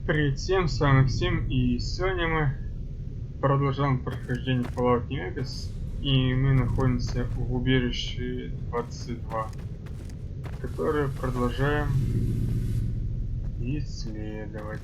Привет всем, с вами Всем, и сегодня мы продолжаем прохождение Fallout New Vegas, и мы находимся в убежище 22, которое продолжаем исследовать.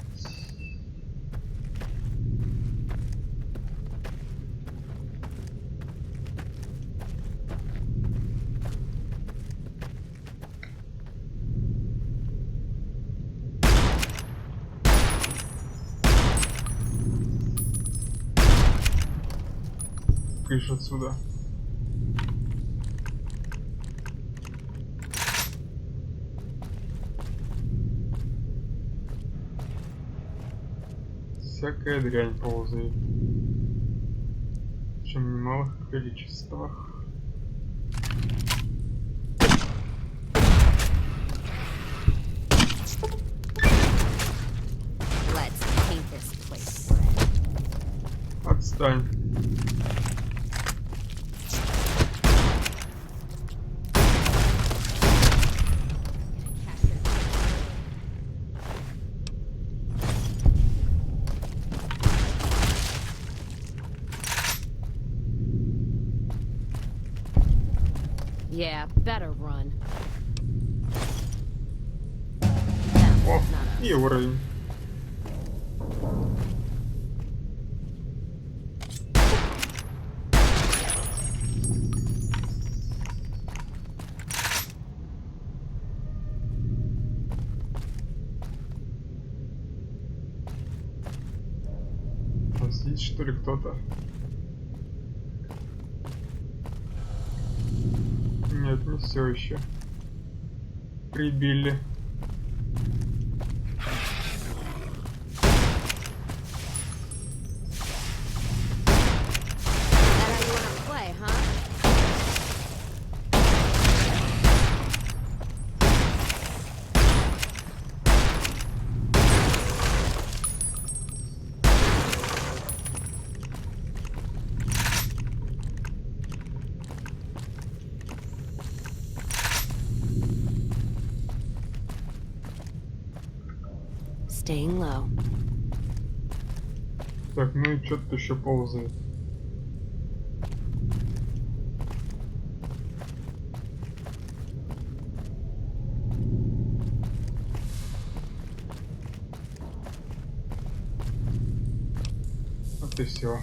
Крыша отсюда. Всякая дрянь ползает. Причем в немалых количествах. Отстань. Yeah, better run. О, и уровень. Здесь что ли кто-то? Нет, не все еще. Прибили. Staying low. Так, ну и что-то еще ползает. Вот и все.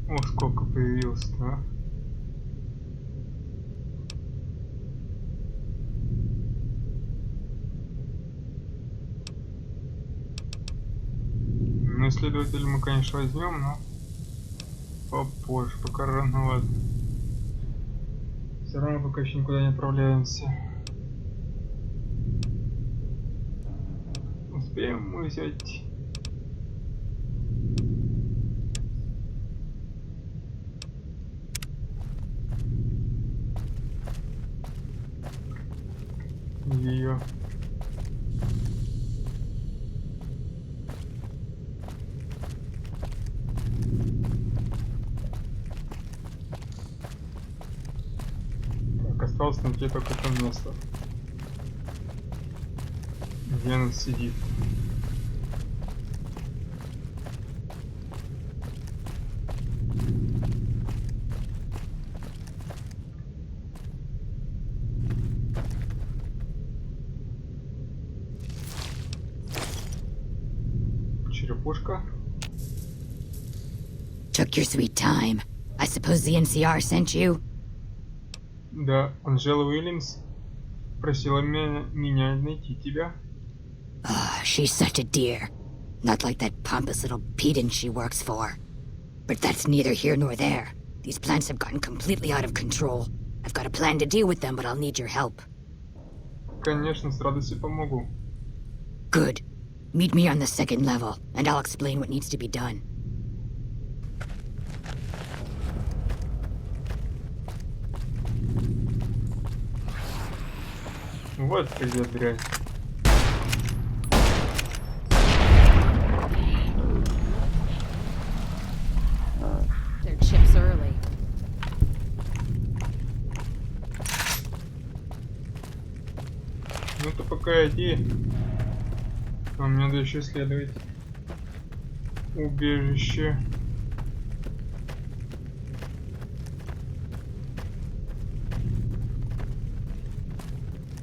О, сколько появилось, да? Ну, исследователя мы, конечно, возьмем, но попозже, пока рановато. Все равно пока еще никуда не отправляемся. Успеем мы взять. Ее. Так, осталось найти только это место, где она сидит. черепушка. Took your sweet time. I suppose the NCR sent you? Да, Анжела Уильямс просила меня найти тебя. She's such a dear. Not like that pompous little pedant she works for. But that's neither here nor there. These plants have gotten completely out of control. I've got a plan to deal with them, but I'll need your help. Конечно, с радостью помогу. Good. Meet me on the second level, and I'll explain what needs to be done. Вот ты где дрянь. Their chips early. Ну ты пока иди. Нам надо еще исследовать убежище.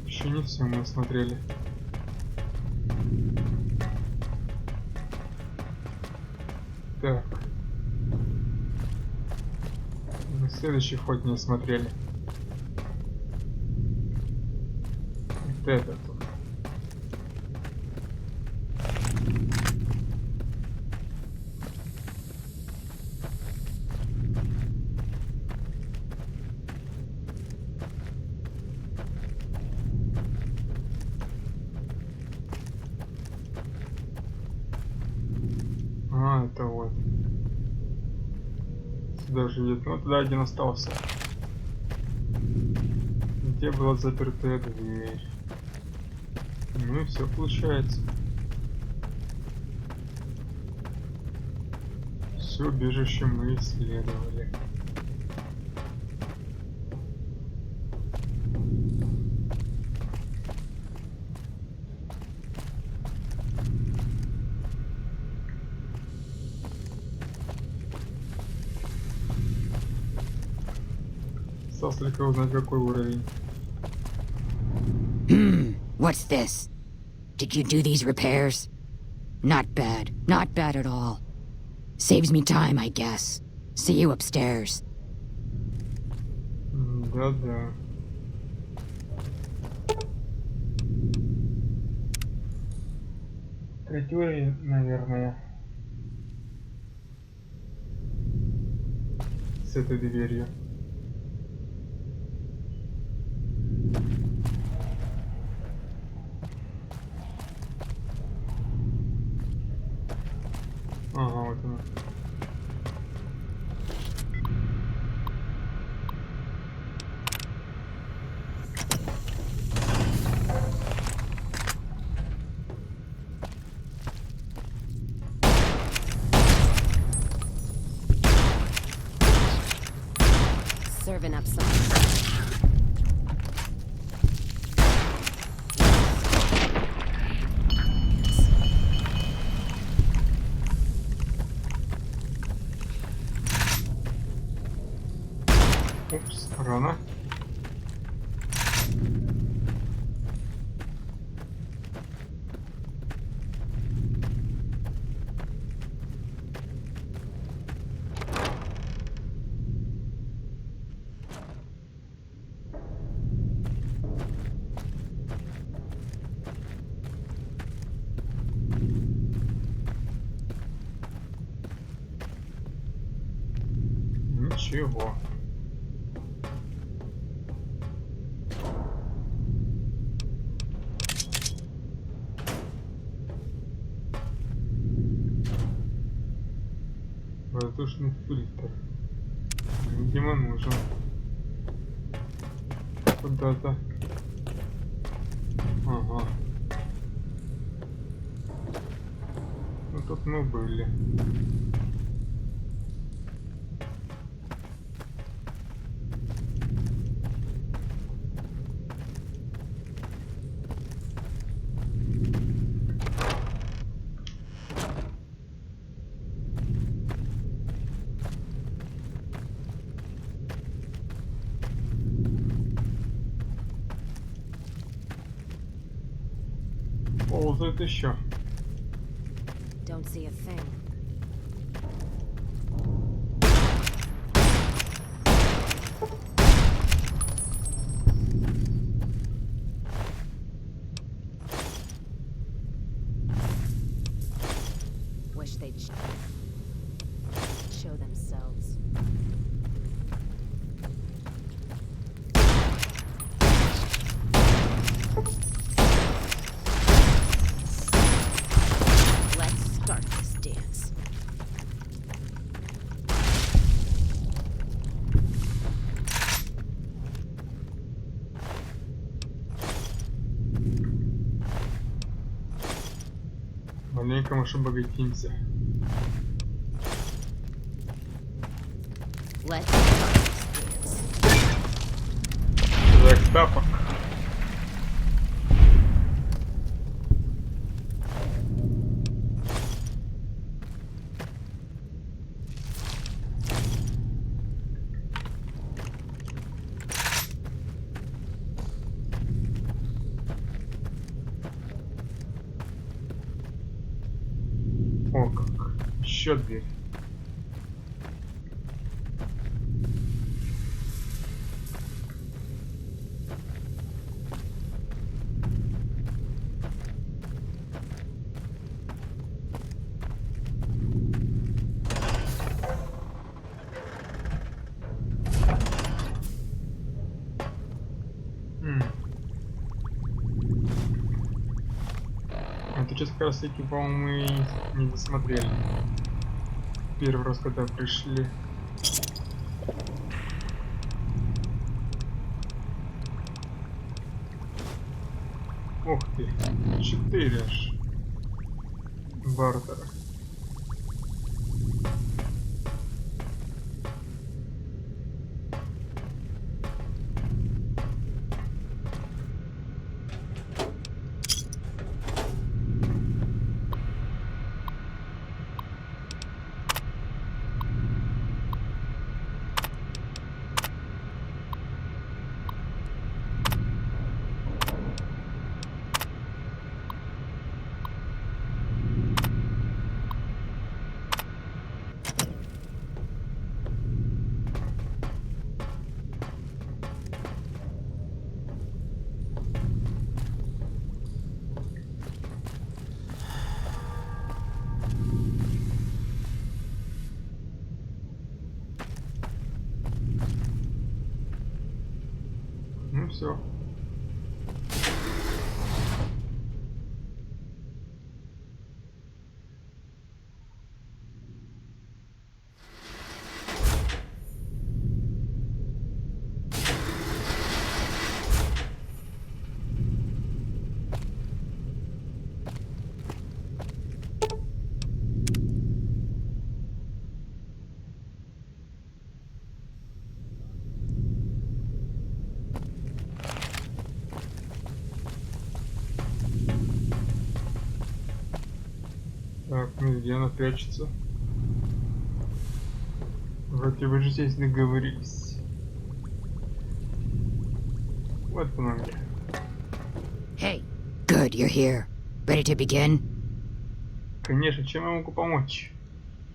Еще не все мы осмотрели. Так. Мы следующий ход не осмотрели. Вот этот. А, это вот. Сюда же едет. Ну, туда один остался. Где была запертая дверь? Ну и все получается. Все убежище мы исследовали. Осталось только узнать, какой уровень. What's this? Did you do these repairs? Not bad. Not bad at all. Saves me time, I guess. See you upstairs. Да-да. Третий уровень, наверное. С этой дверью. Ага, вот она. Serving up some. Упс, рано. Ничего. Воздушный фильтр. Видимо, нужен. Куда-то. Ага. Ну тут мы были. Ползает еще. Don't see a thing. Wish they'd show themselves. Let's start this dance. Маленько мы обогатимся. Let's start this dance. Так, тапок. О, как. Еще дверь. Это сейчас как раз таки, по-моему, мы не досмотрели. Первый раз, когда пришли. Ух ты, 4 аж. Бартера. Ну все. Так, ну где она прячется? Вроде вы же здесь договорились. Вот она где. Hey, good, you're here. Ready to begin? Конечно, чем я могу помочь?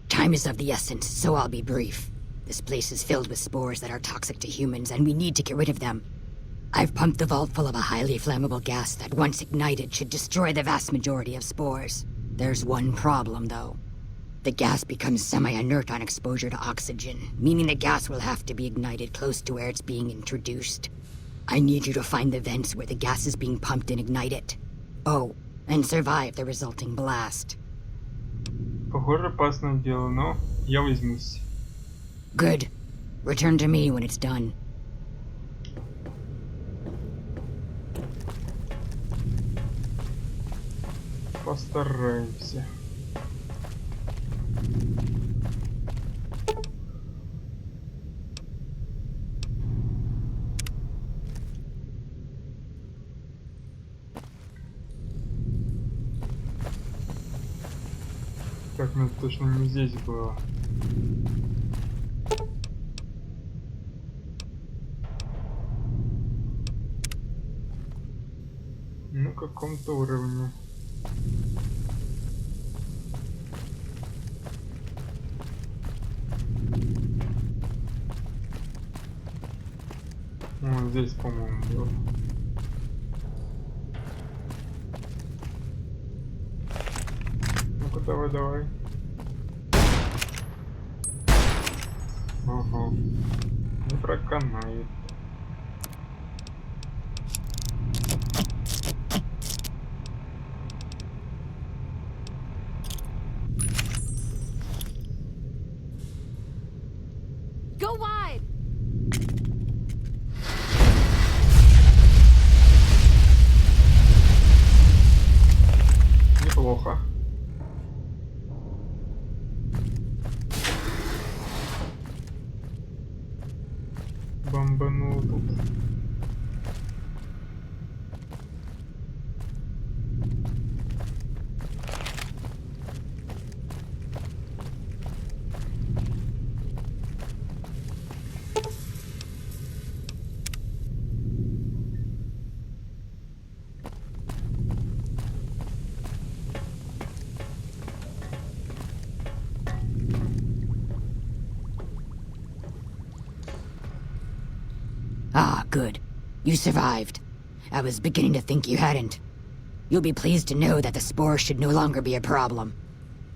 Time is of the essence, so I'll be brief. This place is filled with spores that are toxic to humans, and we need to get rid of them. I've pumped the vault full of a highly flammable gas that, once ignited, should destroy the vast majority of spores. There's one problem, though. The gas becomes semi-inert on exposure to oxygen, meaning the gas will have to be ignited close to where it's being introduced. I need you to find the vents where the gas is being pumped and ignite it. Oh, and survive the resulting blast. Похоже, опасное дело, но я возьмусь. Good. Return to me when it's done. Постараемся. Так, ну это точно не здесь было. На каком-то уровне. здесь, по-моему, был. Ну-ка, давай, давай. Ага. Не проканает. Go wide! Неплохо. Бомбанул тут. Ah, good. You survived. I was beginning to think you hadn't. You'll be pleased to know that the spore should no longer be a problem.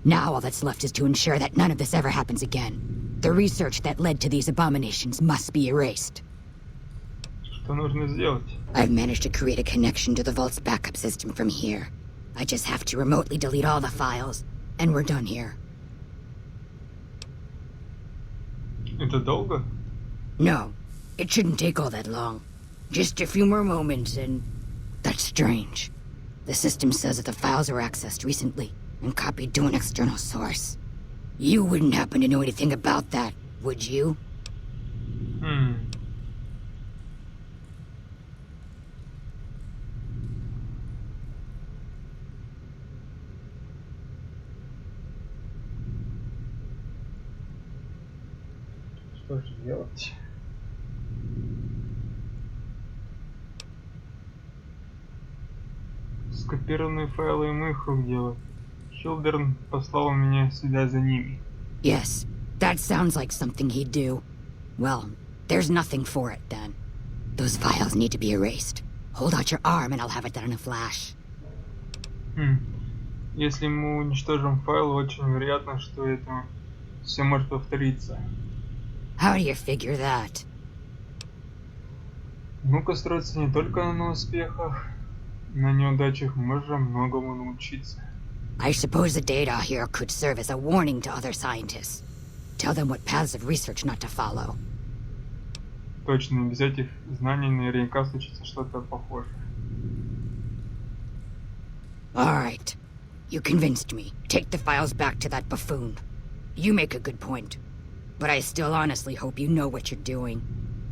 Now all that's left is to ensure that none of this ever happens again. The research that led to these abominations must be erased. Что нужно сделать? I've managed to create a connection to the vault's backup system from here. I just have to remotely delete all the files, and we're done here. Это долго? No, it shouldn't take all that long. Just a few more moments, and... That's strange. The system says that the files were accessed recently, and copied to an external source. You wouldn't happen to know anything about that, would you? Что же делать? Скопированные файлы им их рук дело. Хилдерн послал меня сюда за ними. Yes, that sounds like something he'd do. Well, there's nothing for it then. Those files need to be erased. Hold out your arm and I'll have it done in a flash. Если мы уничтожим файл, очень вероятно, что это все может повториться. How do you figure that? Ну-ка, строится не только на успехах, на неудачах можно многому научиться. I suppose the data here could serve as a warning to other scientists. Tell them what paths of research not to follow. Точно, без этих знаний наверняка случится что-то похожее. Alright. You convinced me. Take the files back to that buffoon. You make a good point. But I still honestly hope you know what you're doing.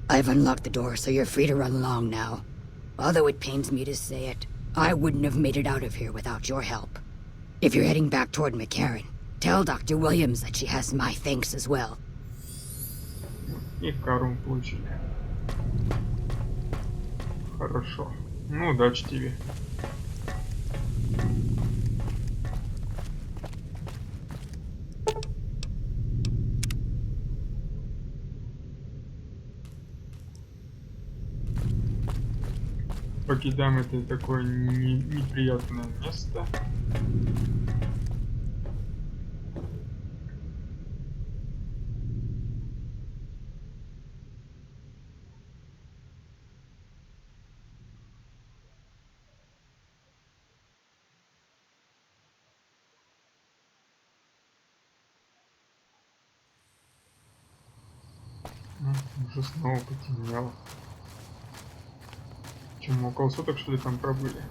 I've unlocked the door, so you're free to run along now. Although it pains me to say it, I wouldn't have made it out of here without your help. If you're heading back toward McCarran, tell Dr. Williams that she has my thanks as well. И кару получили. Хорошо. Ну, удачи тебе. Покидаем это такое неприятное место. Уже снова потемнело. Чем около суток, что ли, там пробыли?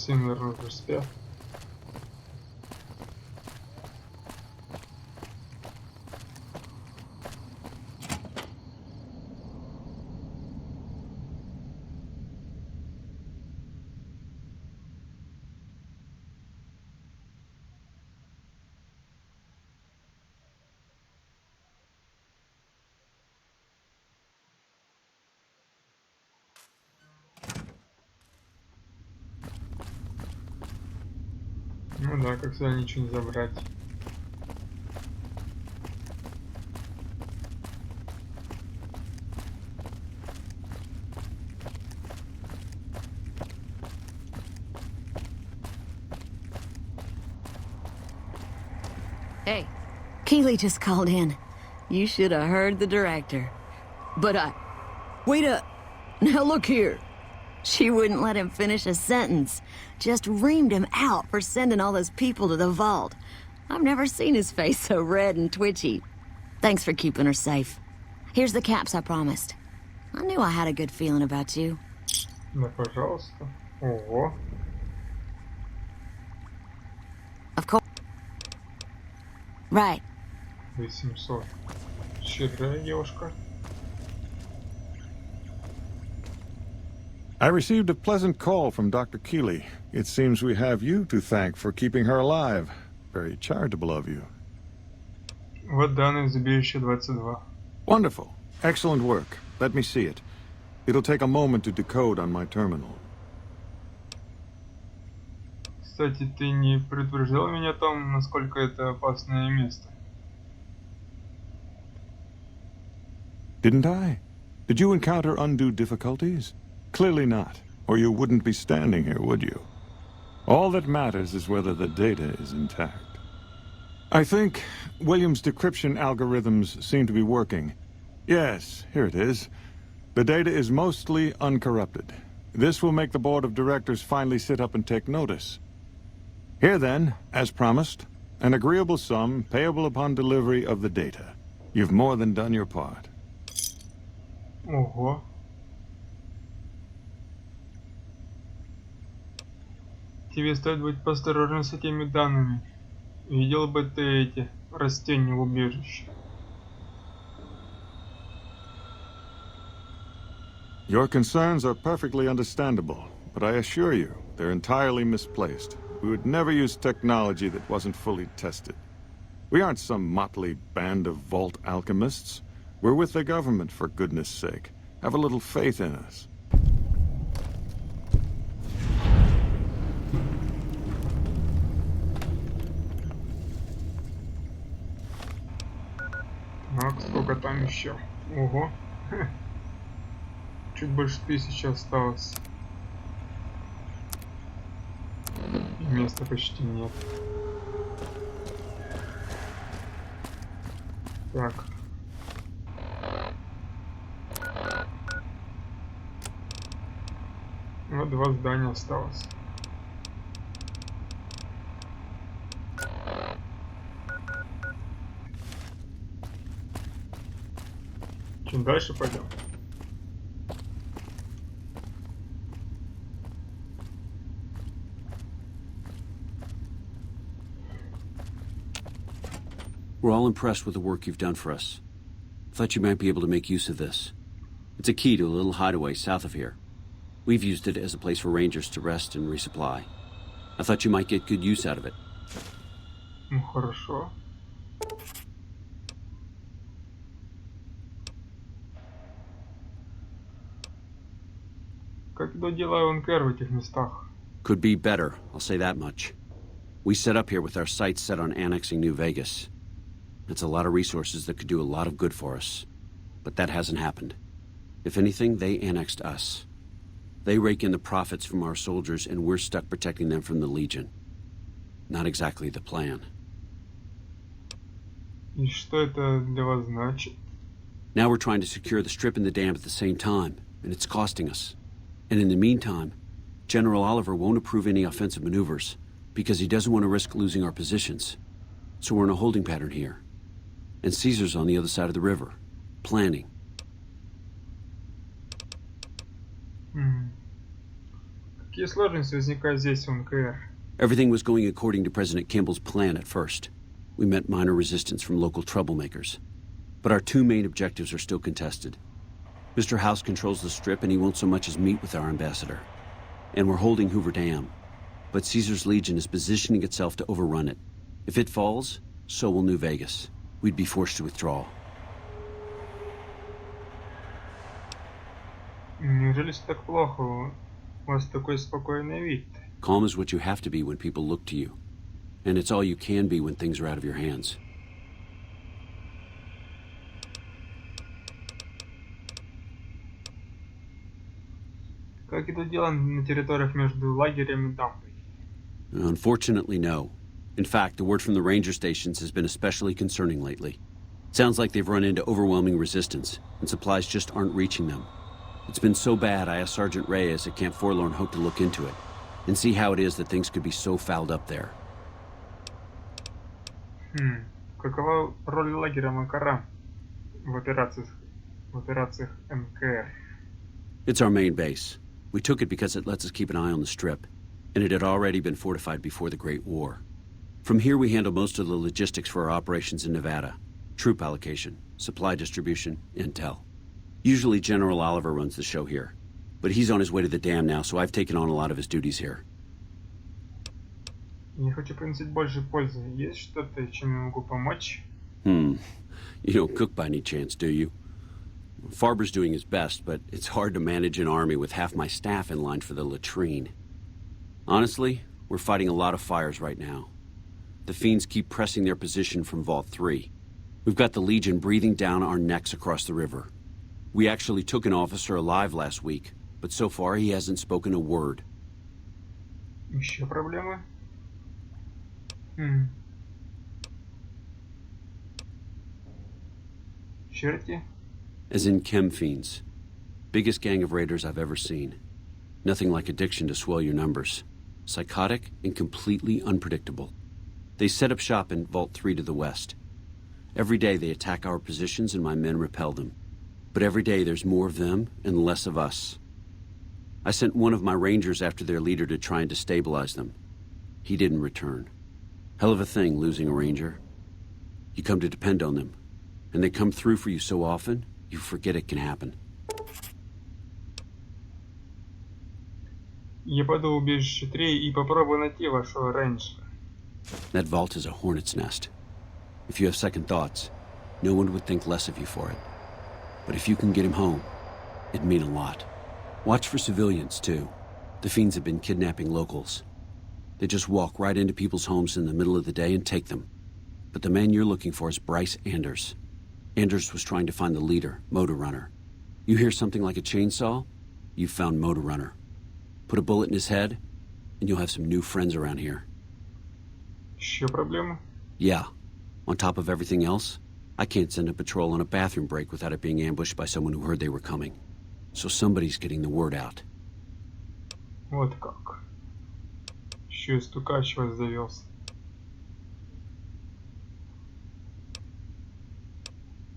Все, наверное, уже спят. Ну да, как всегда, ничего не забрать. Hey, Keeley just called in. You should have heard the director. But wait up. Now look here. She wouldn't let him finish a sentence. Just reamed him out for sending all those people to the vault. I've never seen his face so red and twitchy. Thanks for keeping her safe. Here's the caps I promised. I knew I had a good feeling about you. Да, пожалуйста. Ого. Of course. Right. 800. Щедрая девушка. I received a pleasant call from Dr. Keeley. It seems we have you to thank for keeping her alive. Very charitable of you. Вот данные из убежища 22. Wonderful. Excellent work. Let me see it. It'll take a moment to decode on my terminal. Кстати, ты не предупреждал меня о том, насколько это опасное место? Didn't I? Did you encounter undue difficulties? Clearly not, or you wouldn't be standing here, would you? All that matters is whether the data is intact. I think William's decryption algorithms seem to be working. Yes, here it is. The data is mostly uncorrupted. This will make the board of directors finally sit up and take notice. Here then, as promised, an agreeable sum payable upon delivery of the data. You've more than done your part. Ого. Тебе стоит быть поосторожнее с этими данными. Видел бы ты эти растения в убежище. Your concerns are perfectly understandable, but I assure you, they're entirely misplaced. We would never use technology that wasn't fully tested. We aren't some motley band of vault alchemists. We're with the government, for goodness sake. Have a little faith in us. Так, сколько там еще? Ого. Чуть больше 1000 осталось. И места почти нет. Так. Вот 2 здания осталось. Чуть дальше пойдем. We're all impressed with the work you've done for us. Thought you might be able to make use of this. It's a key to a little hideaway south of here. We've used it as a place for rangers to rest and resupply. I thought you might get good use out of it. Ну хорошо. Как идут дела в НКР в этих местах? Could be better, I'll say that much. We set up here with our sights set on annexing New Vegas. It's a lot of resources that could do a lot of good for us. But that hasn't happened. If anything, they annexed us. They rake in the profits from our soldiers, and we're stuck protecting them from the Legion. Not exactly the plan. И что это для вас значит? Now we're trying to secure the strip and the dam at the same time, and it's costing us. And in the meantime, General Oliver won't approve any offensive maneuvers, because he doesn't want to risk losing our positions. So we're in a holding pattern here. And Caesar's on the other side of the river, planning. Какие сложности возникают здесь, в МКР? Everything was going according to President Campbell's plan at first. We met minor resistance from local troublemakers. But our two main objectives are still contested. Mr. House controls the Strip and he won't so much as meet with our ambassador. And we're holding Hoover Dam. But Caesar's Legion is positioning itself to overrun it. If it falls, so will New Vegas. We'd be forced to withdraw. Неужели все так плохо? У вас такой спокойный вид. Calm is what you have to be when people look to you. And it's all you can be when things are out of your hands. Как идут дела на территориях между лагерем и дамбой? Unfortunately, no. In fact, the word from the ranger stations has been especially concerning lately. Sounds like they've run into overwhelming resistance, and supplies just aren't reaching them. It's been so bad, I asked Sergeant Reyes at Camp Forlorn Hope to look into it, and see how it is that things could be so fouled up there. Какова роль лагеря Макара в операциях МКР? It's our main base. We took it because it lets us keep an eye on the Strip, and it had already been fortified before the Great War. From here we handle most of the logistics for our operations in Nevada. Troop allocation, supply distribution, intel. Usually General Oliver runs the show here, but he's on his way to the dam now, so I've taken on a lot of his duties here. Я хочу приносить больше пользы. Есть что-то, чем я могу помочь? You don't cook by any chance, do you? Farber's doing his best, but it's hard to manage an army with half my staff in line for the latrine. Honestly, we're fighting a lot of fires right now. The fiends keep pressing their position from Vault 3. We've got the Legion breathing down our necks across the river. We actually took an officer alive last week, but so far he hasn't spoken a word. Еще проблемы? Черти? As in chem fiends. Biggest gang of raiders I've ever seen. Nothing like addiction to swell your numbers. Psychotic and completely unpredictable. They set up shop in Vault 3 to the west. Every day they attack our positions and my men repel them. But every day there's more of them and less of us. I sent one of my rangers after their leader to try and destabilize them. He didn't return. Hell of a thing, losing a ranger. You come to depend on them, and they come through for you so often, you forget it can happen. Я пойду в убежище 3 и попробую найти вашего рейнджера. That vault is a hornet's nest. If you have second thoughts, no one would think less of you for it. But if you can get him home, it'd mean a lot. Watch for civilians, too. The fiends have been kidnapping locals. They just walk right into people's homes in the middle of the day and take them. But the man you're looking for is Bryce Anders. Anders was trying to find the leader, Motor Runner. You hear something like a chainsaw? You've found Motor Runner. Put a bullet in his head, and you'll have some new friends around here. Еще проблемы? Yeah. On top of everything else, I can't send a patrol on a bathroom break without it being ambushed by someone who heard they were coming. So somebody's getting the word out. Вот как. Еще и стукач вас завелся.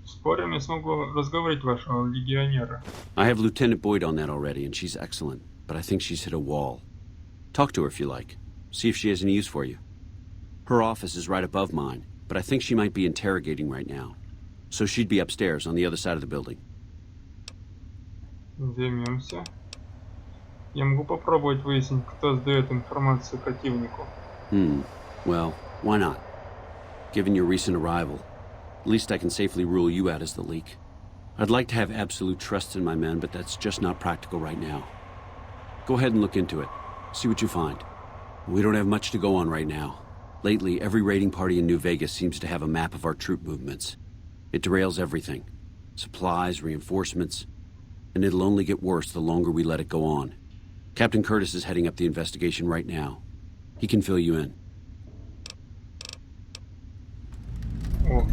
Спорим, я смогу разговорить вашего легионера. I have Lieutenant Boyd on that already, and she's excellent. But I think she's hit a wall. Talk to her if you like. See if she has any use for you. Her office is right above mine, but I think she might be interrogating right now. So she'd be upstairs on the other side of the building. Займемся. Я могу попробовать выяснить, кто сдает информацию противнику. Well, why not? Given your recent arrival, at least I can safely rule you out as the leak. I'd like to have absolute trust in my men, but that's just not practical right now. Go ahead and look into it. See what you find. We don't have much to go on right now. Lately, every raiding party in New Vegas seems to have a map of our troop movements. It derails everything. Supplies, reinforcements. And it'll only get worse the longer we let it go on. Captain Curtis is heading up the investigation right now. He can fill you in. О,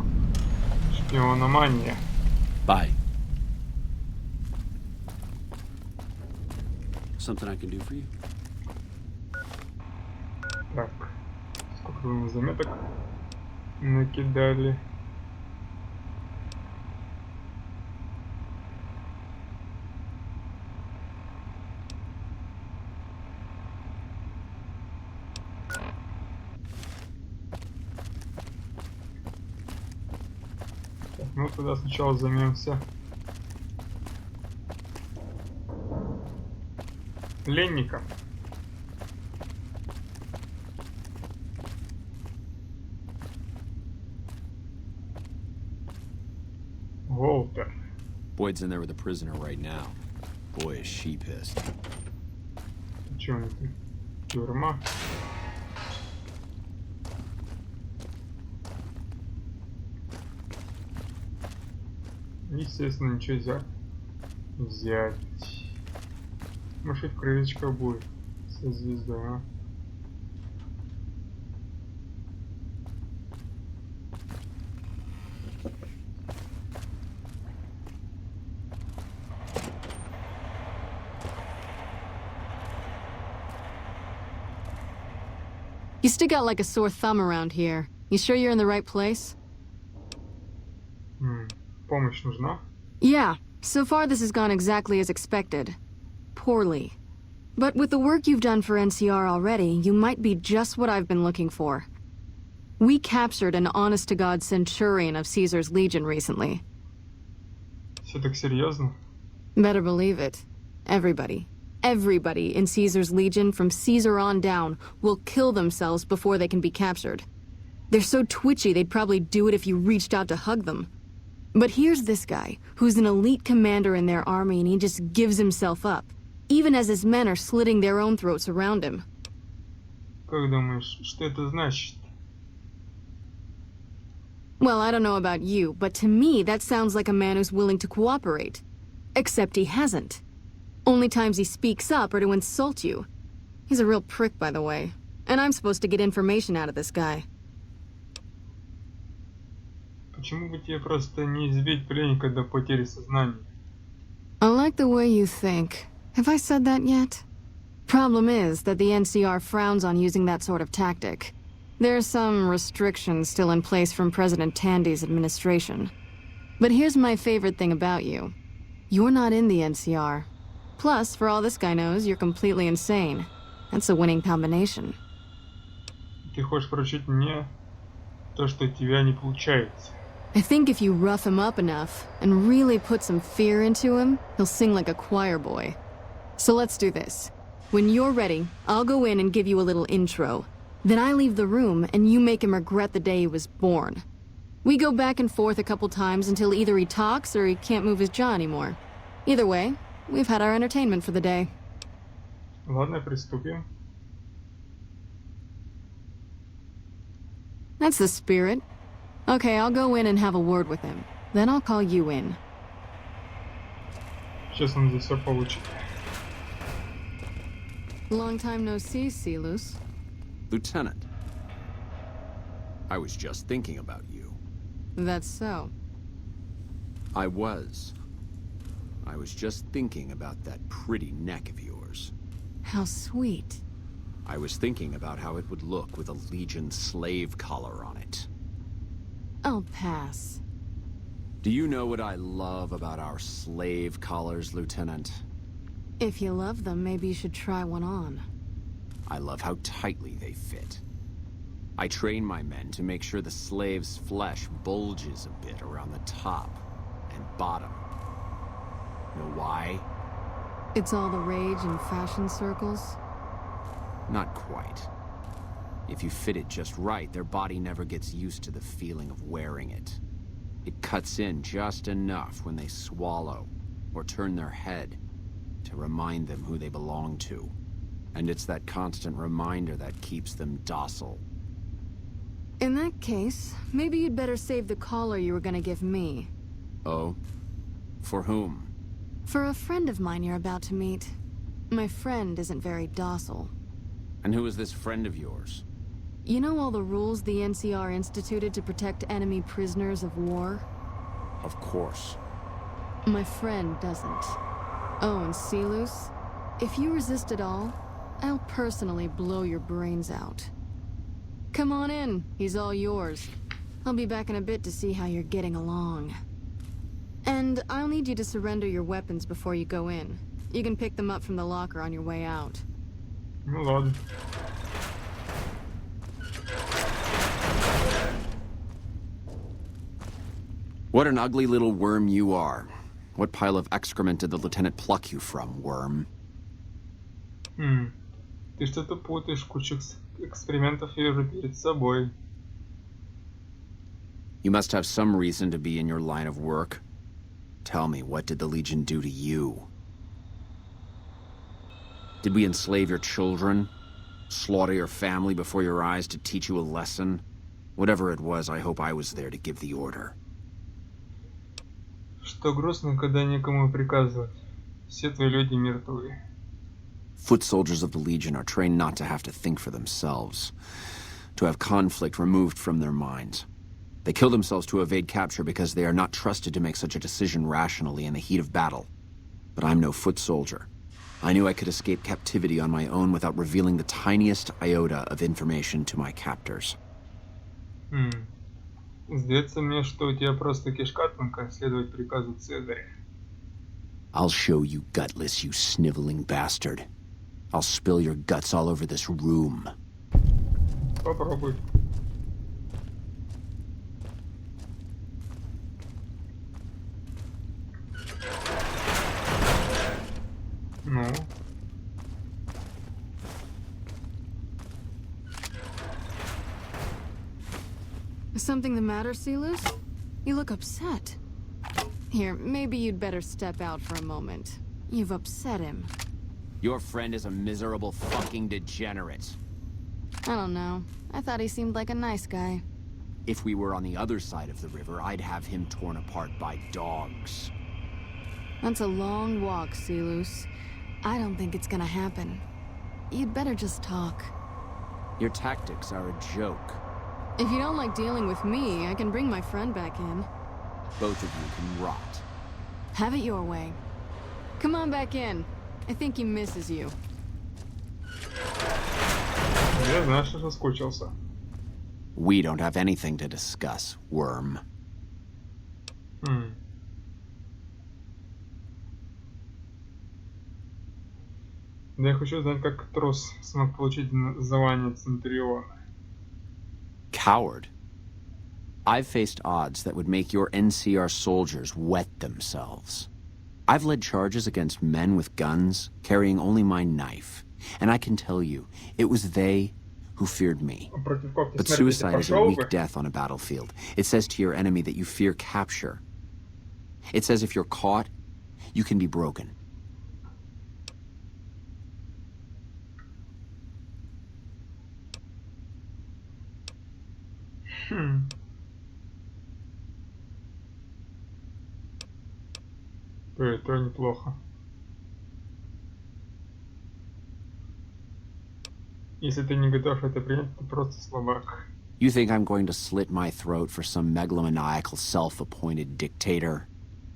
шпиономания. Bye. Something I can do for you? Так, сколько вы заметок накидали? Ну тогда сначала займемся пленником. Волтер. Boyd's in there with a prisoner right now. Boy, is she pissed. Чё это? Тюрьма. Естественно, ничего взять. Может, крылечко будет со звездой, а? You stick out like a sore thumb around here. You sure you're in the right place? Помощь нужна? Yeah. So far this has gone exactly as expected. Poorly. But with the work you've done for NCR already, you might be just what I've been looking for. We captured an honest-to-God centurion of Caesar's Legion recently. Все так серьезно? Better believe it. Everybody in Caesar's Legion from Caesar on down will kill themselves before they can be captured. They're so twitchy they'd probably do it if you reached out to hug them. But here's this guy, who's an elite commander in their army, and he just gives himself up, even as his men are slitting their own throats around him. Как думаешь, что это значит? Well, I don't know about you, but to me that sounds like a man who's willing to cooperate. Except he hasn't. Only times he speaks up are to insult you. He's a real prick, by the way. And I'm supposed to get information out of this guy. Почему бы тебе просто не избить пленника до потери сознания? I like the way you think. Have I said that yet? Problem is that the NCR frowns on using that sort of tactic. There are some restrictions still in place from President Tandy's administration. But here's my favorite thing about you. You're not in the NCR. Plus, for all this guy knows, you're completely insane. That's a winning combination. Ты хочешь поручить мне то, что у тебя не получается? I think if you rough him up enough and really put some fear into him, he'll sing like a choir boy. So let's do this. When you're ready, I'll go in and give you a little intro. Then I leave the room and you make him regret the day he was born. We go back and forth a couple times until either he talks or he can't move his jaw anymore. Either way, we've had our entertainment for the day. Ладно, приступим. That's the spirit. Okay, I'll go in and have a word with him. Then I'll call you in. Сейчас он здесь все получит. Long time no see, Silus. Lieutenant, I was just thinking about you. That's so. I was just thinking about that pretty neck of yours. How sweet. I was thinking about how it would look with a Legion slave collar on it. I'll pass. Do you know what I love about our slave collars, Lieutenant? If you love them, maybe you should try one on. I love how tightly they fit. I train my men to make sure the slave's flesh bulges a bit around the top and bottom. Know why? It's all the rage in fashion circles. Not quite. If you fit it just right, their body never gets used to the feeling of wearing it. It cuts in just enough when they swallow or turn their head to remind them who they belong to. And it's that constant reminder that keeps them docile. In that case, maybe you'd better save the collar you were gonna give me. Oh? For whom? For a friend of mine you're about to meet. My friend isn't very docile. And who is this friend of yours? You know all the rules the NCR instituted to protect enemy prisoners of war? Of course. My friend doesn't. Oh, and Silus, if you resist at all, I'll personally blow your brains out. Come on in, he's all yours. I'll be back in a bit to see how you're getting along. And I'll need you to surrender your weapons before you go in. You can pick them up from the locker on your way out. Ну ладно. What an ugly little worm you are. What pile of excrement did the lieutenant pluck you from, worm? Ты что-то путаешь, кучу экспериментов я уже перед собой. You must have some reason to be in your line of work. Tell me, what did the Legion do to you? Did we enslave your children? Slaughter your family before your eyes to teach you a lesson? Whatever it was, I hope I was there to give the order. Что грустно, когда некому приказывать. Все твои люди мертвы. Foot soldiers of the Legion are trained not to have to think for themselves, to have conflict removed from their minds. They kill themselves to evade capture because they are not trusted to make such a decision rationally in the heat of battle. But I'm no foot soldier. I knew I could escape captivity on my own without revealing the tiniest iota of information to my captors. Сдается мне, что у тебя просто кишка тонка следовать приказу Цезаря. I'll show you, gutless, you sniveling bastard. I'll spill your guts all over this room. Попробуй. Ну. Is something the matter, Celus? You look upset. Here, maybe you'd better step out for a moment. You've upset him. Your friend is a miserable fucking degenerate. I don't know. I thought he seemed like a nice guy. If we were on the other side of the river, I'd have him torn apart by dogs. That's a long walk, Celus. I don't think it's gonna happen. You'd better just talk. Your tactics are a joke. If you don't like dealing with me, I can bring my friend back in. Both of you can rot. Have it your way. Come on back in. I think he misses you. Я, знаешь, что соскучился. We don't have anything to discuss, worm. Да я хочу знать, как трус смог получить звание Центуриона. Coward. I've faced odds that would make your NCR soldiers wet themselves. I've led charges against men with guns, carrying only my knife. And I can tell you, it was they who feared me. But suicide is a weak death on a battlefield. It says to your enemy that you fear capture. It says if you're caught, you can be broken. То неплохо. Если ты не готов это принять, ты просто слабак. You think I'm going to slit my throat for some megalomaniacal self-appointed dictator?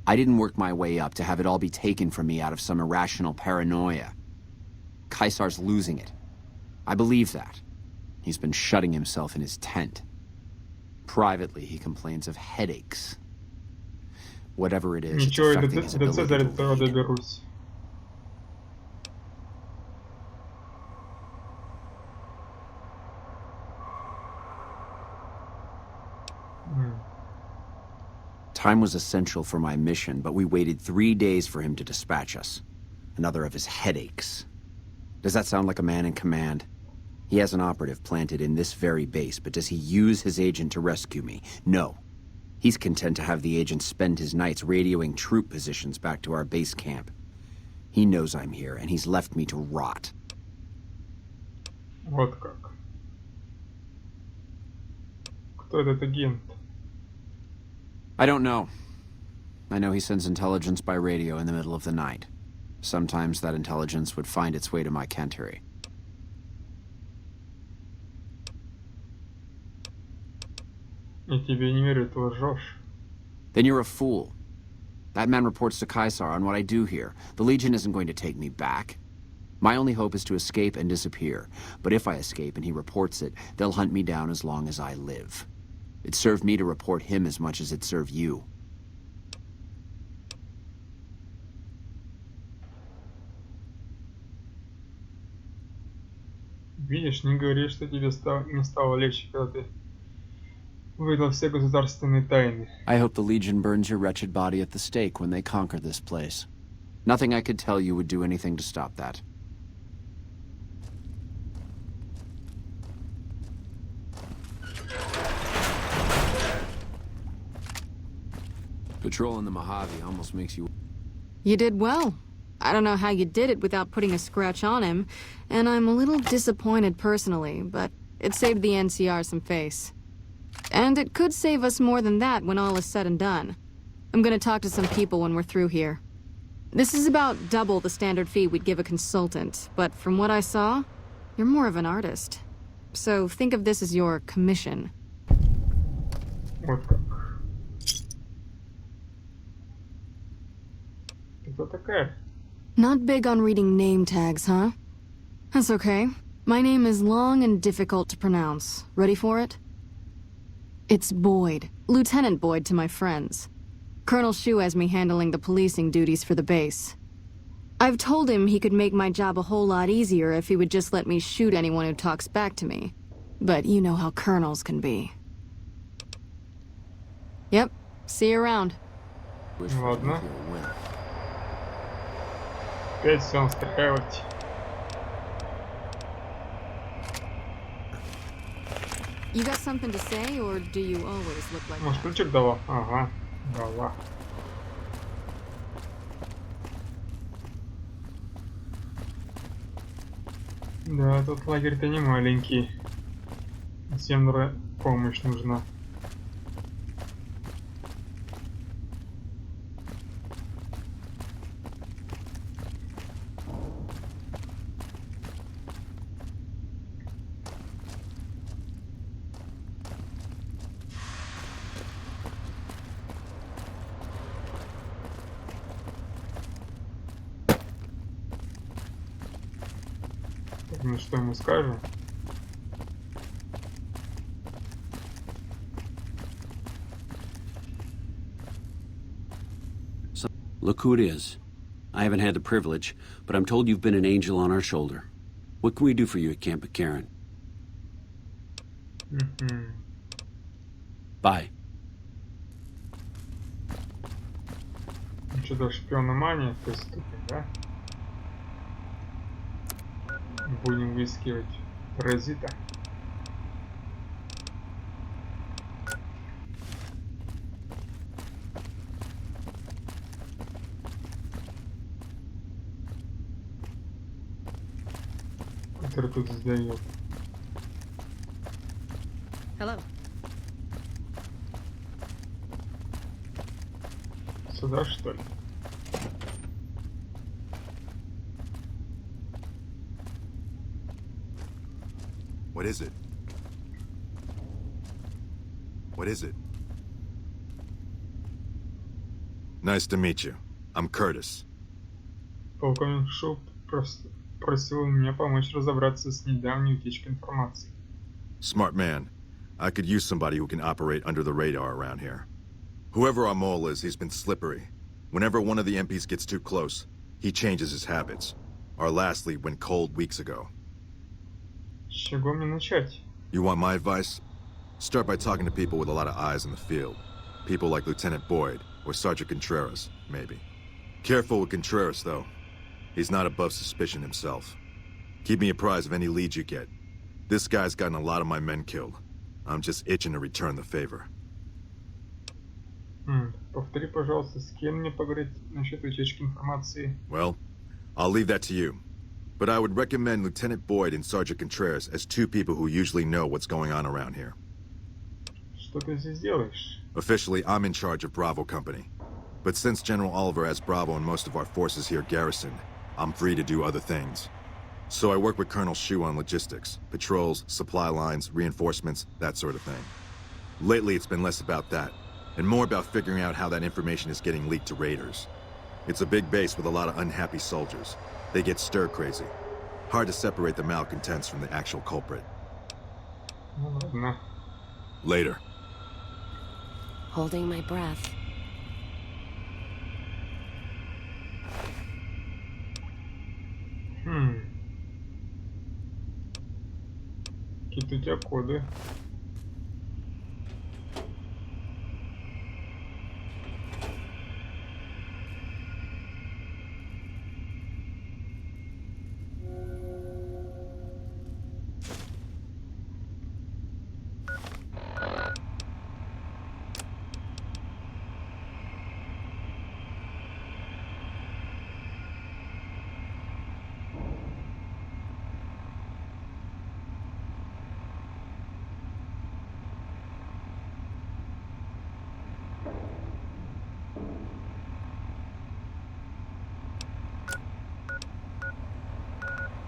I didn't work my way up to have it all be taken from me out of some irrational paranoia. Caesar's losing it. I believe that. He's been shutting himself in his tent. Privately, he complains of headaches. Whatever it is, it's Ничего, affecting his до Цезаря ability to lead. доберусь. Time was essential for my mission, but we waited 3 days for him to dispatch us. Another of his headaches. Does that sound like a man in command? He has an operative planted in this very base, but does he use his agent to rescue me? No. He's content to have the agent spend his nights radioing troop positions back to our base camp. He knows I'm here, and he's left me to rot. Вот как. Кто этот агент? I don't know. I know he sends intelligence by radio in the middle of the night. Sometimes that intelligence would find its way to my cantery. Я тебе не верю, ты лжешь. Then you're a fool. That man reports to Caesar on what I do here. The Legion isn't going to take me back. My only hope is to escape and disappear. But if I escape and he reports it, they'll hunt me down as long as I live. It served me to report him as much as it served you. Видишь, не говори, что тебе не стало легче, когда ты Выдал все государственные тайны. I hope the Legion burns your wretched body at the stake when they conquer this place. Nothing I could tell you would do anything to stop that. Patrolling the Mojave almost makes you... You did well. I don't know how you did it without putting a scratch on him, and I'm a little disappointed personally, but it saved the NCR some face. And it could save us more than that when all is said and done. I'm gonna talk to some people when we're through here. This is about double the standard fee we'd give a consultant, but from what I saw, you're more of an artist. So think of this as your commission. Вот как. Ты кто такая? Not big on reading name tags, huh? That's okay. My name is long and difficult to pronounce. Ready for it? It's Boyd. Lieutenant Boyd to my friends. Colonel Shu has me handling the policing duties for the base. I've told him he could make my job a whole lot easier if he would just let me shoot anyone who talks back to me. But you know how colonels can be. Yep. See you around. Wish for Ладно. nuclear winter. Опять все настраивать. You got something to say, or do you always look like Может, that? ключик дала? Ага, дала. Да, тут лагерь-то не маленький. Всем помощь нужна. Так, ну что ему скажем? Look who it is. I haven't had the privilege, but I'm told you've been an angel on our shoulder. What can we do for you at Camp Karen? Bye. Что-то шпиономания приступит, да? Будем выискивать паразита. Который тут сдает. Hello. Сюда, что ли? What is it? What is it? Nice to meet you. I'm Curtis. Полковник Шу просил меня помочь разобраться с недавней утечкой информации. Smart man. I could use somebody who can operate under the radar around here. Whoever our mole is, he's been slippery. Whenever one of the MPs gets too close, he changes his habits. Our last lead went cold weeks ago. С чего мне начать? You want my advice? Start by talking to people with a lot of eyes in the field. People like Lieutenant Boyd, or Sergeant Contreras, maybe. Careful with Contreras, though. He's not above suspicion himself. Keep me apprised of any leads you get. This guy's gotten a lot of my men killed. I'm just itching to return the favor. Повтори, пожалуйста, с кем мне поговорить насчет утечки информации? Well, I'll leave that to you. But I would recommend Lieutenant Boyd and Sergeant Contreras as two people who usually know what's going on around here. Что ты здесь делаешь? Officially, I'm in charge of Bravo Company. But since General Oliver has Bravo and most of our forces here garrisoned, I'm free to do other things. So I work with Colonel Shu on logistics, patrols, supply lines, reinforcements, that sort of thing. Lately, it's been less about that, and more about figuring out how that information is getting leaked to raiders. It's a big base with a lot of unhappy soldiers. They get stir-crazy. Hard to separate the malcontents from the actual culprit. Ну ладно. Later. Holding my breath. Какие-то у тебя коды.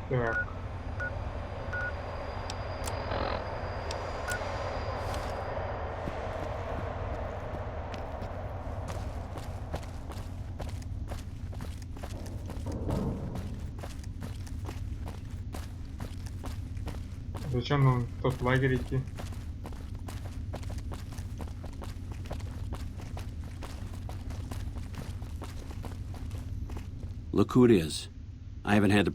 Так. Зачем нам в тот лагерь идти? Look who it is. I haven't had the...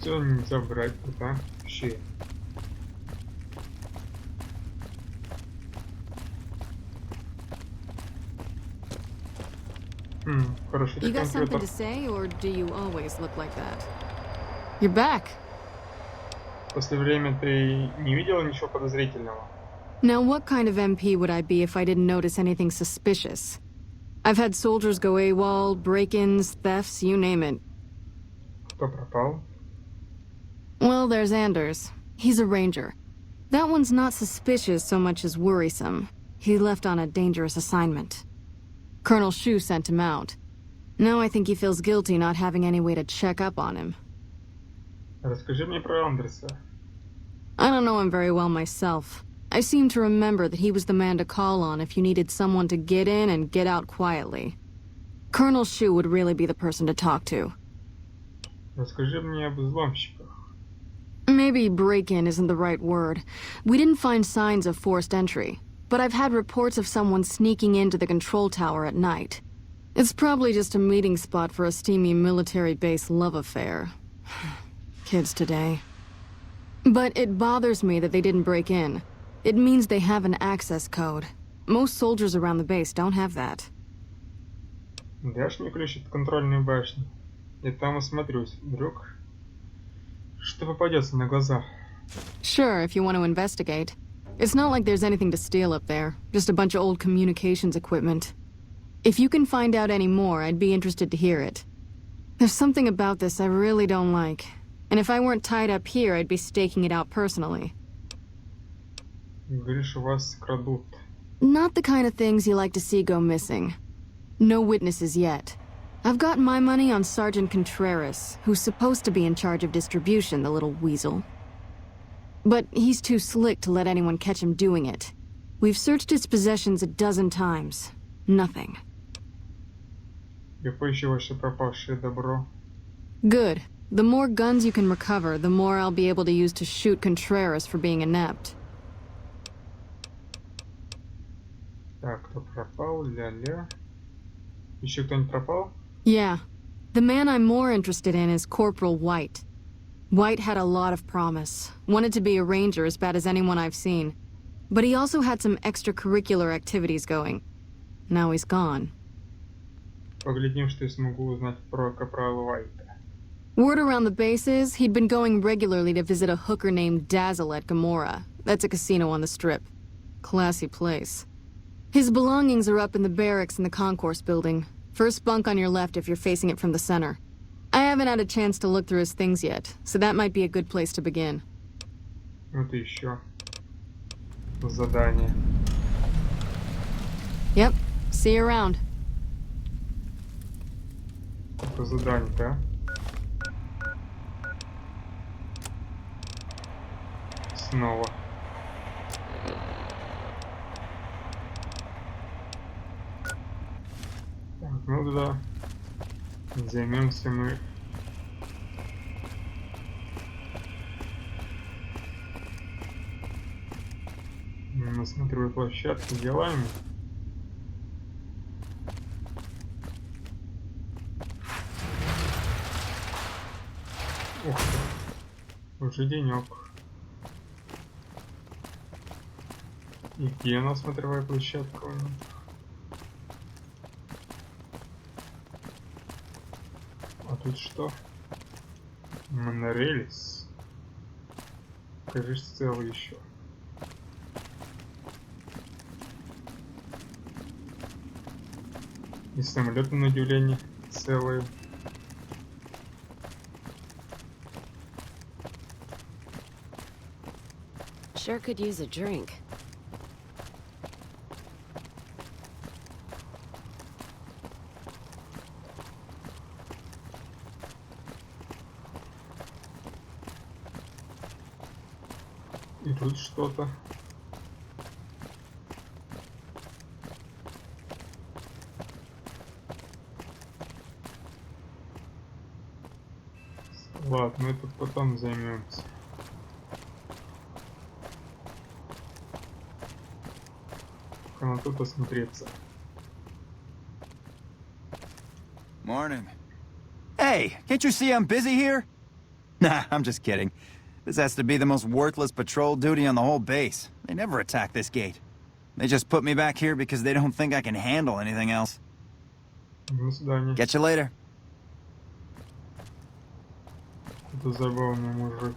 Все нельзя брать, да? Вообще. Хорошо, You got something to say, or do you always look like that? You're back. После времени ты не видела ничего подозрительного? Now, what kind of MP would I be if I didn't notice anything suspicious? I've had soldiers go AWOL, break-ins, thefts, you name it. Кто пропал? Well, there's Anders. He's a ranger. That one's not suspicious so much as worrisome. He left on a dangerous assignment. Colonel Shu sent him out. Now I think he feels guilty not having any way to check up on him. Расскажи мне про Андерса. I don't know him very well myself. I seem to remember that he was the man to call on if you needed someone to get in and get out quietly. Colonel Shu would really be the person to talk to. Расскажи мне об взломщиках. Maybe break-in isn't the right word. We didn't find signs of forced entry, but I've had reports of someone sneaking into the control tower at night. It's probably just a meeting spot for a steamy military base love affair. Kids today. But it bothers me that they didn't break in. It means they have an access code. Most soldiers around the base don't have that. Дашь мне ключ от контрольной башни? Я там осмотрюсь. Вдруг что попадется на глаза. Sure, if you want to investigate. It's not like there's anything to steal up there. Just a bunch of old communications equipment. If you can find out any more, I'd be interested to hear it. There's something about this I really don't like. And if I weren't tied up here, I'd be staking it out personally. Говоришь, у вас крадут. Not the kind of things you like to see go missing. No witnesses yet. I've got my money on Sergeant Contreras, who's supposed to be in charge of distribution, the little weasel. But he's too slick to let anyone catch him doing it. We've searched his possessions a dozen times. Nothing. Я поищу ваше пропавшее добро. Good. The more guns you can recover, the more I'll be able to use to shoot Contreras for being inept. Так, кто пропал? Ля-ля. Еще кто-нибудь пропал? Yeah. The man I'm more interested in is Corporal White. White had a lot of promise. Wanted to be a ranger as bad as anyone I've seen. But he also had some extracurricular activities going. Now he's gone. Поглядим, что я смогу узнать про капрала Уайта. Word around the base is he'd been going regularly to visit a hooker named Dazzle at Gamora. That's a casino on the Strip. Classy place. His belongings are up in the barracks in the concourse building. First bunk on your left if you're facing it from the center. I haven't had a chance to look through his things yet, so that might be a good place to begin. Вот и еще. Задание. Yep. See you around. Это задание, да? Снова. Так, ну да. Займемся мы. На смотровой площадке делами. Ух ты. Уже денек. И где у нас смотровая площадка у нас? А тут что? Монорельс. Кажется, целый еще. И самолеты, на удивление, целые. Sure could use a drink. И тут что-то. Ладно, мы тут потом займемся. Надо тут осмотреться. Morning. Hey, can't you see I'm busy here? Nah, I'm just kidding. This has to be the most worthless patrol duty on the whole base. They never attack this gate. They just put me back here because they don't think I can handle anything else. До свидания. Catch you later. Это забавный мужик.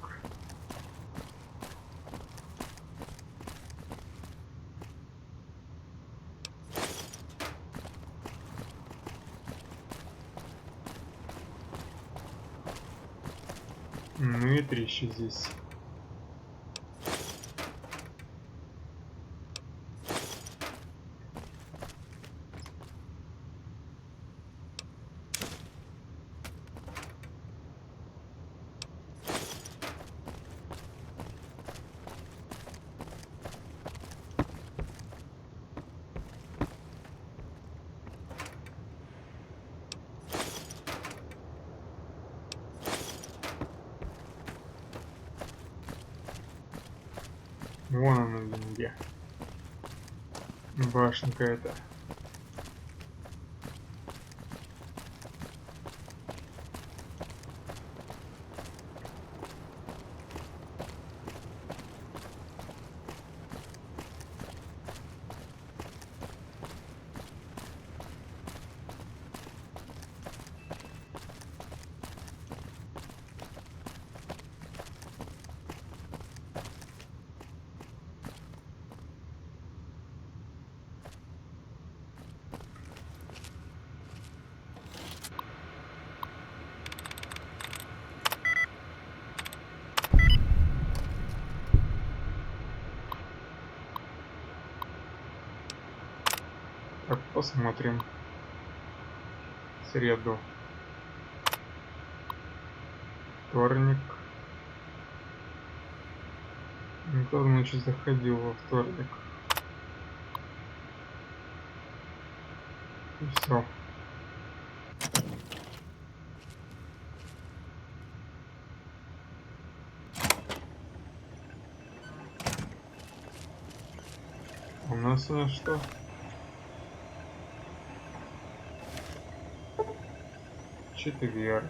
Ну и трещи здесь. Вон она где. Башенка эта. Так, посмотрим. Среду. Вторник. Никто ночью заходил во вторник. И все. У нас на что? Четверг.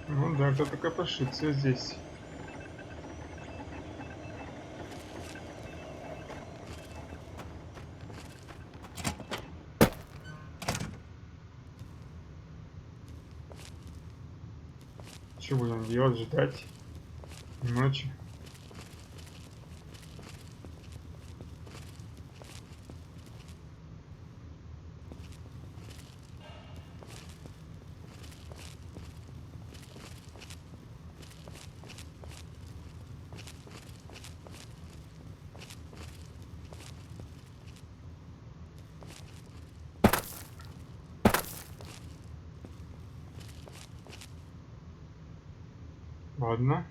Ну да, кто-то копошится здесь. Что будем делать? Ждать ночи. Ладно.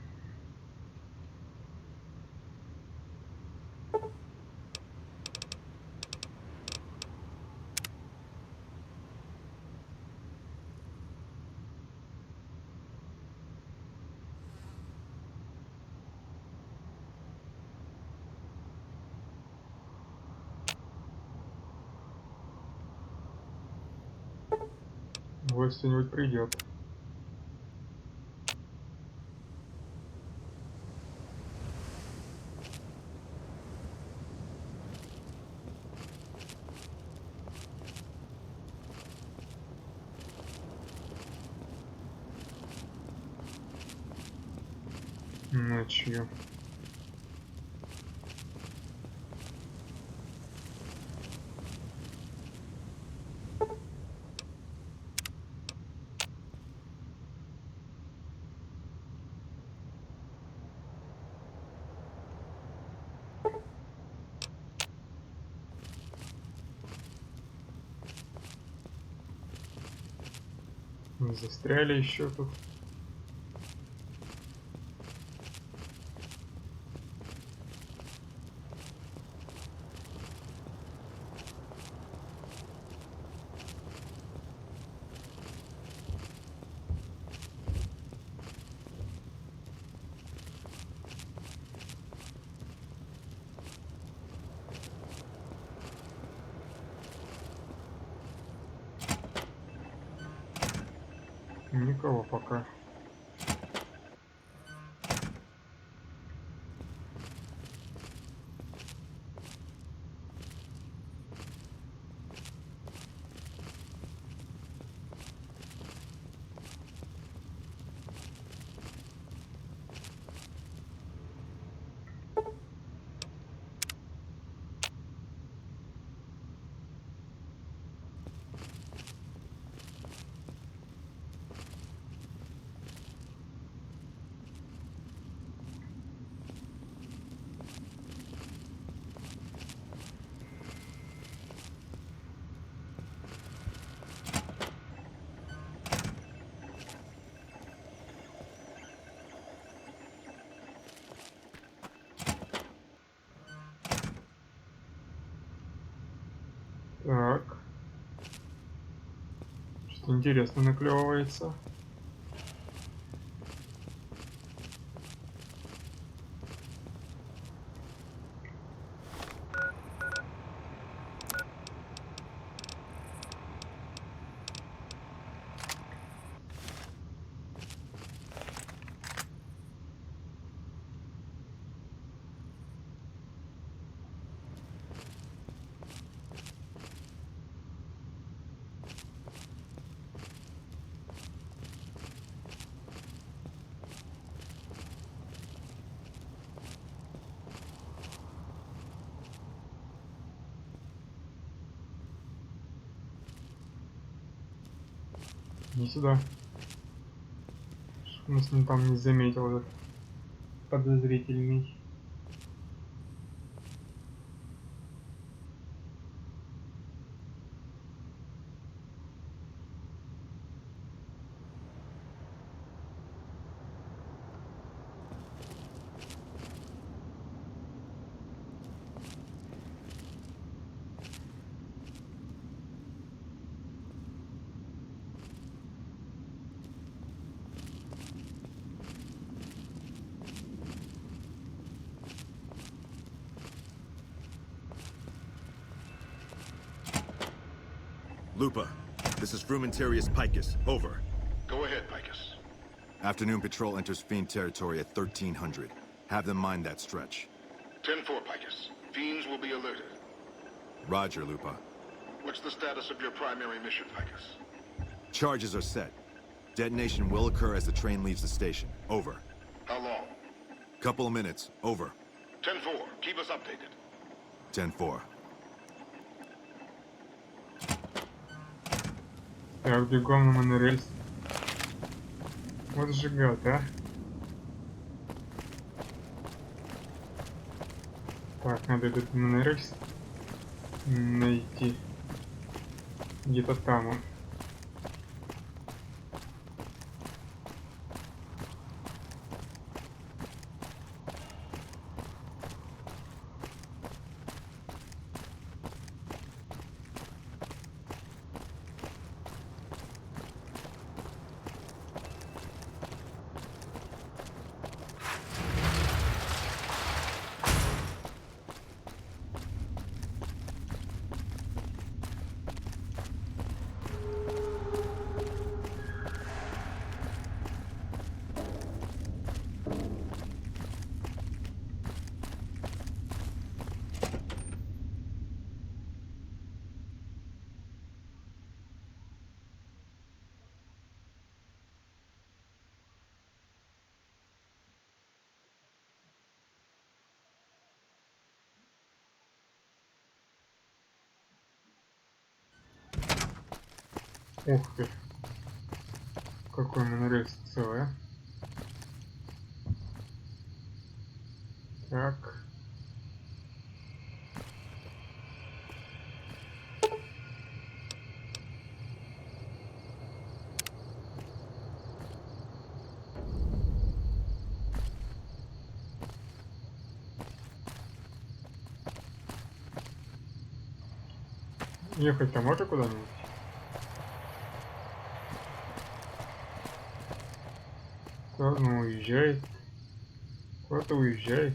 Гость кто-нибудь придет. Ночью. Застряли еще тут. Никого пока. Так. Что интересно наклевывается. Не сюда. Что нас не там не заметил этот подозрительный. Lupa, this is Frumentarius Picus. Over. Go ahead, Picus. Afternoon patrol enters Fiend territory at 1300. Have them mind that stretch. 10-4, Picus. Fiends will be alerted. Roger, Lupa. What's the status of your primary mission, Picus? Charges are set. Detonation will occur as the train leaves the station. Over. How long? Couple of minutes. Over. 10-4. Keep us updated. 10-4. Так, бегом на монорельс. Вот же гад, а. Так, надо этот монорельс найти. Где-то там он. Ух ты. Какой монорельс целый, а? Так. Ехать-то можно куда-нибудь? Кто-то уезжает. Кто-то уезжает.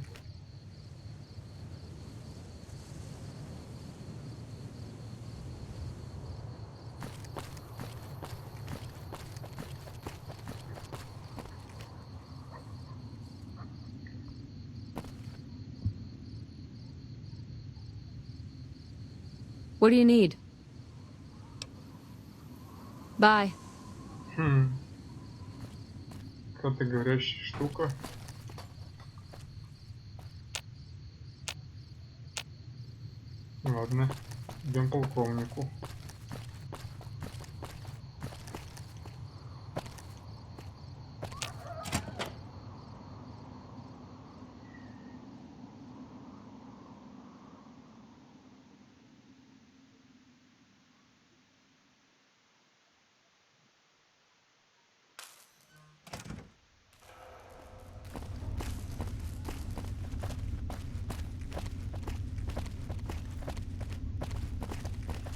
What do you need? Bye. Какая-то говорящая штука. Ладно, идем к полковнику.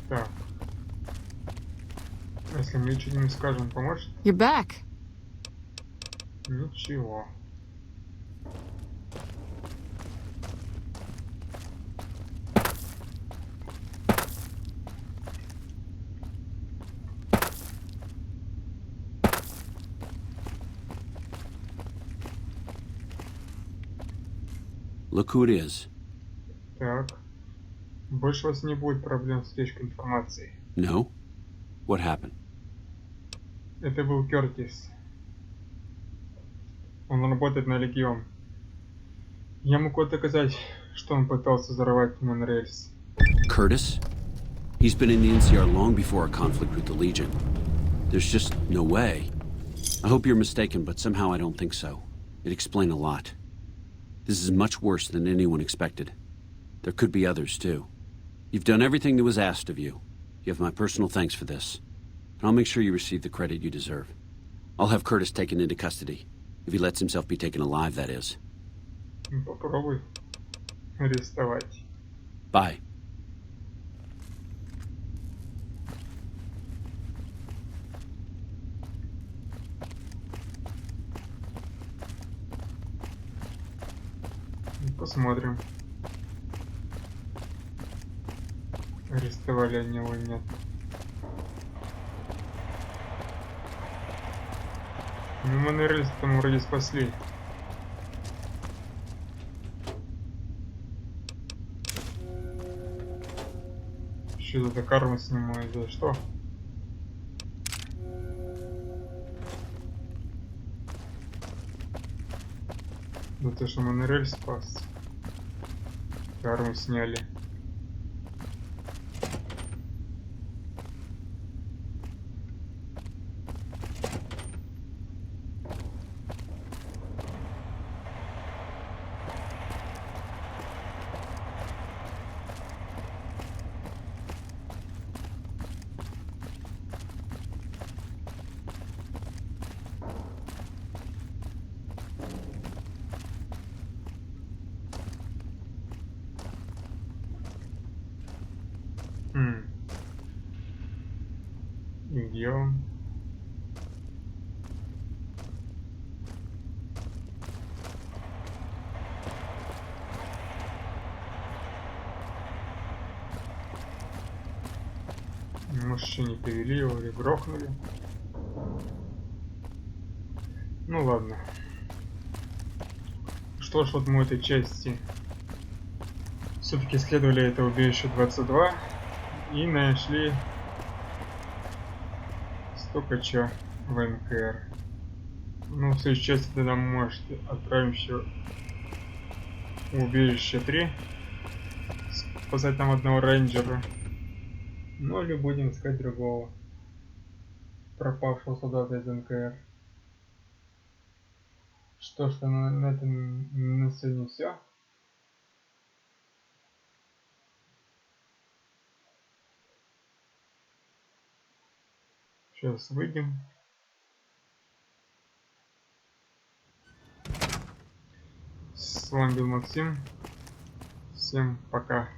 Так. Если мы ничего не скажем, поможет? You're back. Ничего. Look who it is. Так. Больше у вас не будет проблем с утечкой информации. No? What happened? Это был Кертис. Он работает на Легион. Я могу доказать, что он пытался взорвать монорельс. Curtis? He's been in the NCR long before our conflict with the Legion. There's just no way. I hope you're mistaken, but somehow I don't think so. It'd explain a lot. This is much worse than anyone expected. There could be others, too. You've done everything that was asked of you. You have my personal thanks for this. And I'll make sure you receive the credit you deserve. I'll have Curtis taken into custody. If he lets himself be taken alive, that is. Попробуй арестовать. Bye. Посмотрим. Арестовали они его или нет. Ну, монорельс там вроде спасли. Еще за карму снимают, за что? За то, что монорельс спас. Карму сняли. И где он? Может, еще не привели его или грохнули? Ну ладно. Что ж, вот мы этой части все-таки исследовали это убежище 22 и нашли столько в НКР. Ну, в следующей части тогда мы, может, отправимся в убежище 3, спасать там одного рейнджера. Ну или будем искать другого пропавшего солдата из НКР. Что ж, на этом на сегодня все. Сейчас выйдем. С вами был Максим. Всем пока.